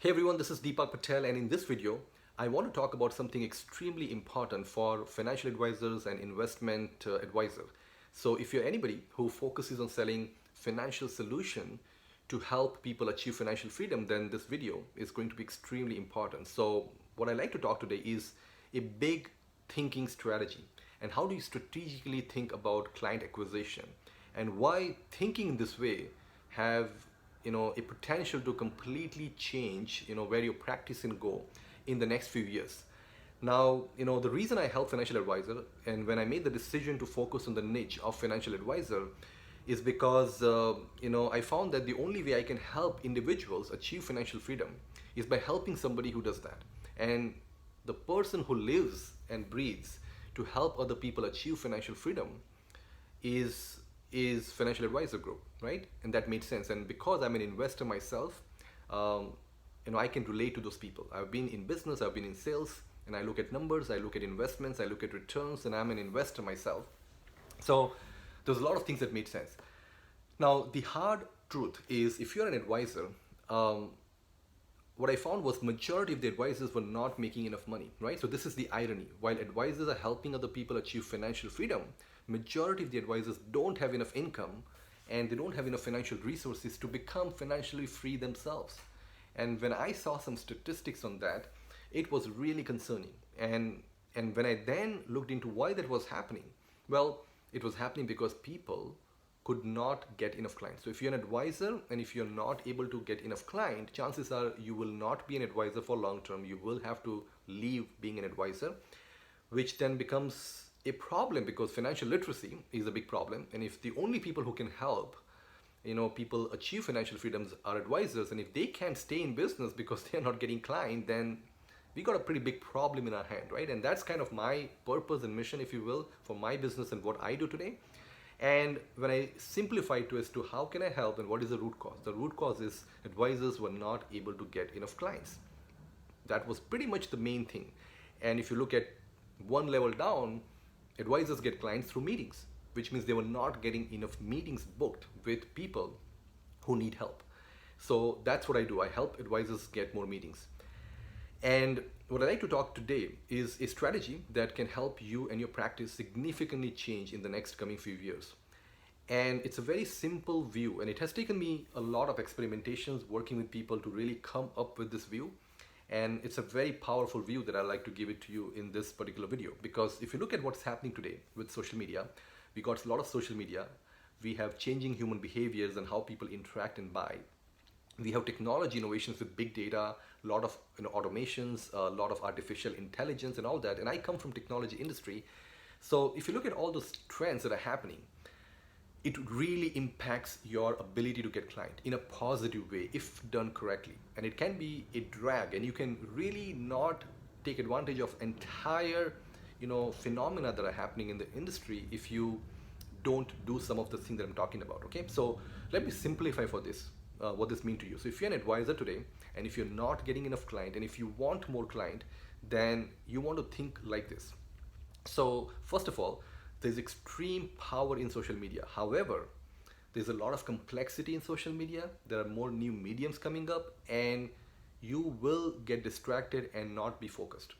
Hey everyone, this is Deepak Patel, and in this video, I want to talk about something extremely important for financial advisors and investment advisors. So, if you're anybody who focuses on selling financial solution to help people achieve financial freedom, then this video is going to be extremely important. So, what I like to talk today is a big thinking strategy and how do you strategically think about client acquisition and why thinking this way have a potential to completely change where your practice and go in the next few years. Now, the reason I help financial advisor and when I made the decision to focus on the niche of financial advisor is because I found that the only way I can help individuals achieve financial freedom is by helping somebody who does that. And the person who lives and breathes to help other people achieve financial freedom is financial advisor group, right? And that made sense. And because I'm an investor myself, um, I can relate to those people. I've been in business, I've been in sales, and I look at numbers, I look at investments, I look at returns, and I'm an investor myself. So there's a lot of things that made sense. Now the hard truth is, if you're an advisor, um, what I found was majority of the advisors were not making enough money, right? So this is the irony. While advisors are helping other people achieve financial freedom, majority of the advisors don't have enough income and they don't have enough financial resources to become financially free themselves. And when I saw some statistics on that, it was really concerning. And when I then looked into why that was happening, well, it was happening because people could not get enough clients. So if you're an advisor and if you're not able to get enough client, chances are you will not be an advisor for long term. You will have to leave being an advisor, which then becomes a problem because financial literacy is a big problem. And if the only people who can help people achieve financial freedoms are advisors, and if they can't stay in business because they're not getting client, then we got a pretty big problem in our hand, right? And that's kind of my purpose and mission, if you will, for my business and what I do today. And when I simplify it to as to how can I help and what is the root cause, the root cause is advisors were not able to get enough clients. That was pretty much the main thing. And if you look at one level down, advisors get clients through meetings, which means they were not getting enough meetings booked with people who need help. So that's what I do. I help advisors get more meetings. And what I like to talk today is a strategy that can help you and your practice significantly change in the next coming few years. And it's a very simple view, and it has taken me a lot of experimentations working with people to really come up with this view. And it's a very powerful view that I like to give it to you in this particular video. Because if you look at what's happening today with social media, we got a lot of social media. We have changing human behaviors and how people interact and buy. We have technology innovations with big data, a lot of automations, a lot of artificial intelligence and all that. And I come from technology industry. So if you look at all those trends that are happening, it really impacts your ability to get client in a positive way if done correctly. And it can be a drag, and you can really not take advantage of entire phenomena that are happening in the industry if you don't do some of the things that I'm talking about. Okay, so let me simplify for this what this means to you. So if you're an advisor today and if you're not getting enough client and if you want more client, then you want to think like this. So first of all, there's extreme power in social media. However, there's a lot of complexity in social media. There are more new mediums coming up and you will get distracted and not be focused.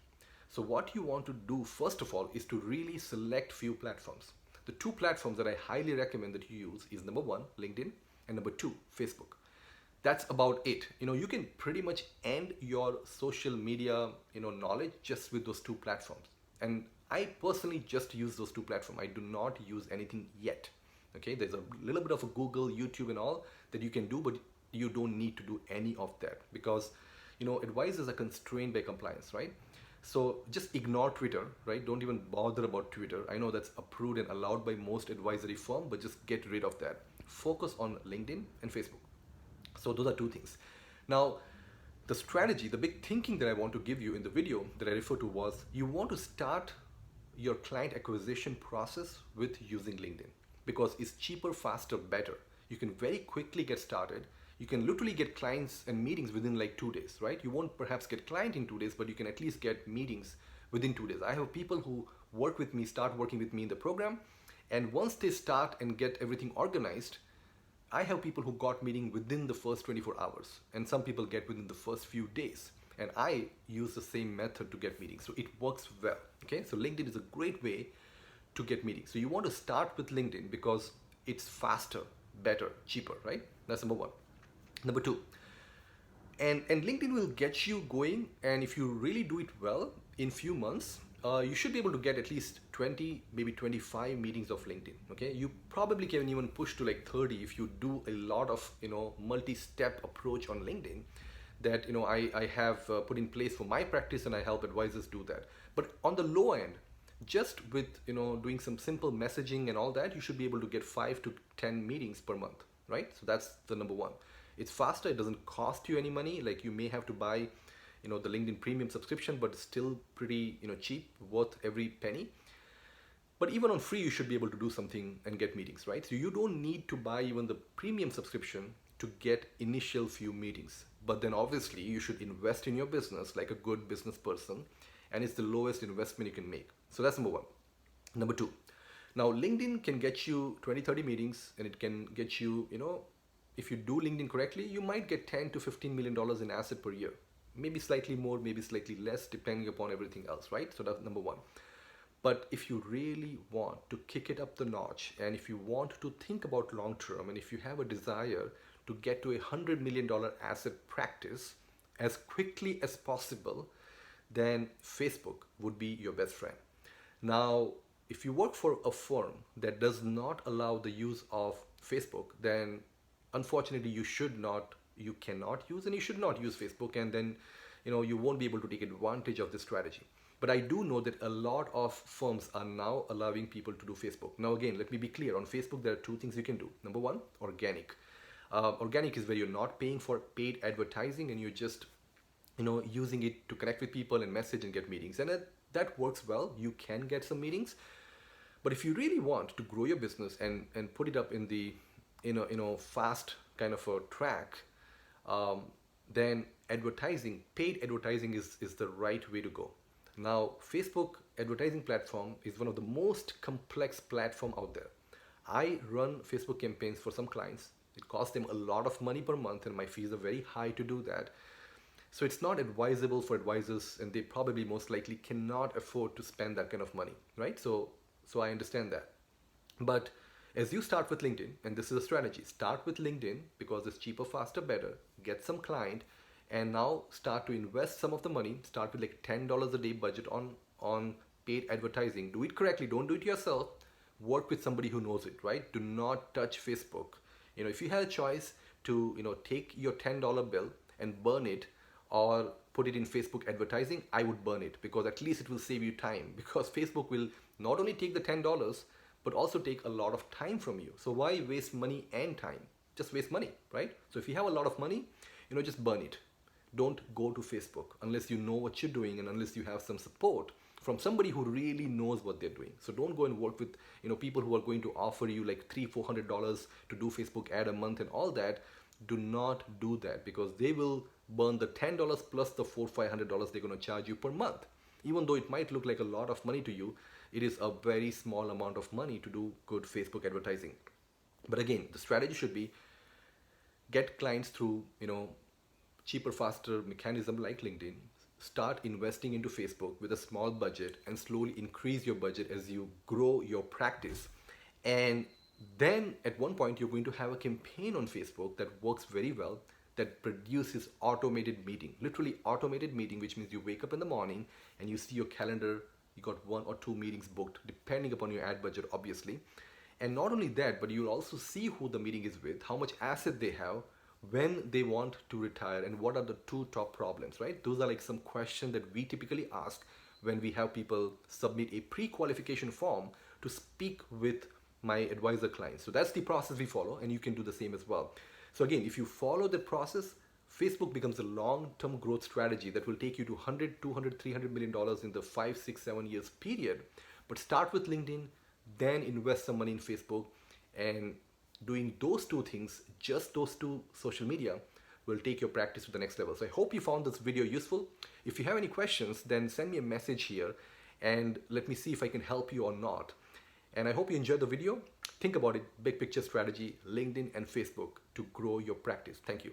So what you want to do first of all is to really select few platforms. The two platforms that I highly recommend that you use is number one, LinkedIn, and number two, Facebook. That's about it. You can pretty much end your social media knowledge just with those two platforms. And I personally just use those two platforms. I do not use anything yet. Okay, there's a little bit of a Google, YouTube and all that you can do, but you don't need to do any of that because advisors are constrained by compliance, right? So just ignore Twitter, right? Don't even bother about Twitter. I know that's approved and allowed by most advisory firm, but just get rid of that. Focus on LinkedIn and Facebook. So those are two things. Now, the strategy, the big thinking that I want to give you in the video that I refer to was you want to start your client acquisition process with using LinkedIn because it's cheaper, faster, better. You can very quickly get started. You can literally get clients and meetings within like 2 days, right? You won't perhaps get client in 2 days, but you can at least get meetings within 2 days. I have people who work with me, start working with me in the program, and once they start and get everything organized, I have people who got meeting within the first 24 hours, and some people get within the first few days. And I use the same method to get meetings. So it works well. Okay, so LinkedIn is a great way to get meetings. So you want to start with LinkedIn because it's faster, better, cheaper, right? That's number one. Number two, and LinkedIn will get you going, and if you really do it well in few months, you should be able to get at least 20, maybe 25 meetings of LinkedIn. Okay, you probably can even push to like 30 if you do a lot of multi-step approach on LinkedIn that I have put in place for my practice, and I help advisors do that. But on the low end, just with doing some simple messaging and all that, you should be able to get 5 to 10 meetings per month, right? So that's the number one. It's faster, it doesn't cost you any money. Like, you may have to buy the LinkedIn premium subscription, but it's still pretty cheap, worth every penny. But even on free, you should be able to do something and get meetings, right? So you don't need to buy even the premium subscription to get initial few meetings. But then obviously you should invest in your business like a good business person, and it's the lowest investment you can make. So that's number one. Number two, now LinkedIn can get you 20, 30 meetings, and it can get you, if you do LinkedIn correctly, you might get 10 to $15 million in asset per year. Maybe slightly more, maybe slightly less, depending upon everything else, right? So that's number one. But if you really want to kick it up the notch, and if you want to think about long term, and if you have a desire to get to $100 million asset practice as quickly as possible, then Facebook would be your best friend. Now, if you work for a firm that does not allow the use of Facebook, then unfortunately you cannot use, and you should not use Facebook, and then you won't be able to take advantage of this strategy. But I do know that a lot of firms are now allowing people to do Facebook. Now again, let me be clear. On Facebook, there are two things you can do. Number one, organic. Organic is where you're not paying for paid advertising, and you're just using it to connect with people and message and get meetings. And that works well. You can get some meetings. But if you really want to grow your business and put it up in the fast kind of a track, then paid advertising is the right way to go. Now, Facebook advertising platform is one of the most complex platform out there. I run Facebook campaigns for some clients. It costs them a lot of money per month, and my fees are very high to do that. So it's not advisable for advisors, and they probably most likely cannot afford to spend that kind of money, right? So I understand that. But as you start with LinkedIn, and this is a strategy, start with LinkedIn because it's cheaper, faster, better, get some client, and now start to invest some of the money. Start with like $10 a day budget on paid advertising. Do it correctly, don't do it yourself. Work with somebody who knows it, right? Do not touch Facebook. If you had a choice to take your $10 bill and burn it, or put it in Facebook advertising, I would burn it, because at least it will save you time, because Facebook will not only take the $10 but also take a lot of time from you. So why waste money and time? Just waste money, right? So if you have a lot of money, just burn it. Don't go to Facebook unless you know what you're doing, and unless you have some support from somebody who really knows what they're doing. So don't go and work with people who are going to offer you like $300-400 to do Facebook ad a month and all that. Do not do that, because they will burn the $10 plus the $400-500 they're going to charge you per month. Even though it might look like a lot of money to you, it is a very small amount of money to do good Facebook advertising. But again, the strategy should be get clients through cheaper, faster mechanism like LinkedIn. Start investing into Facebook with a small budget, and slowly increase your budget as you grow your practice. And then at one point, you're going to have a campaign on Facebook that works very well, that produces automated meeting, literally automated meeting, which means you wake up in the morning and you see your calendar, you got 1 or 2 meetings booked, depending upon your ad budget, obviously. And not only that, but you'll also see who the meeting is with, how much asset they have, when they want to retire, and what are the 2 top problems, right? Those are like some questions that we typically ask when we have people submit a pre-qualification form to speak with my advisor clients. So that's the process we follow, and you can do the same as well. So again, if you follow the process, Facebook becomes a long-term growth strategy that will take you to $100, $200, $300 million in the 5, 6, 7 years period. But start with LinkedIn, then invest some money in Facebook, and doing those 2 things, just those 2 social media, will take your practice to the next level. So I hope you found this video useful. If you have any questions, then send me a message here and let me see if I can help you or not. And I hope you enjoyed the video. Think about it, big picture strategy, LinkedIn and Facebook to grow your practice. Thank you.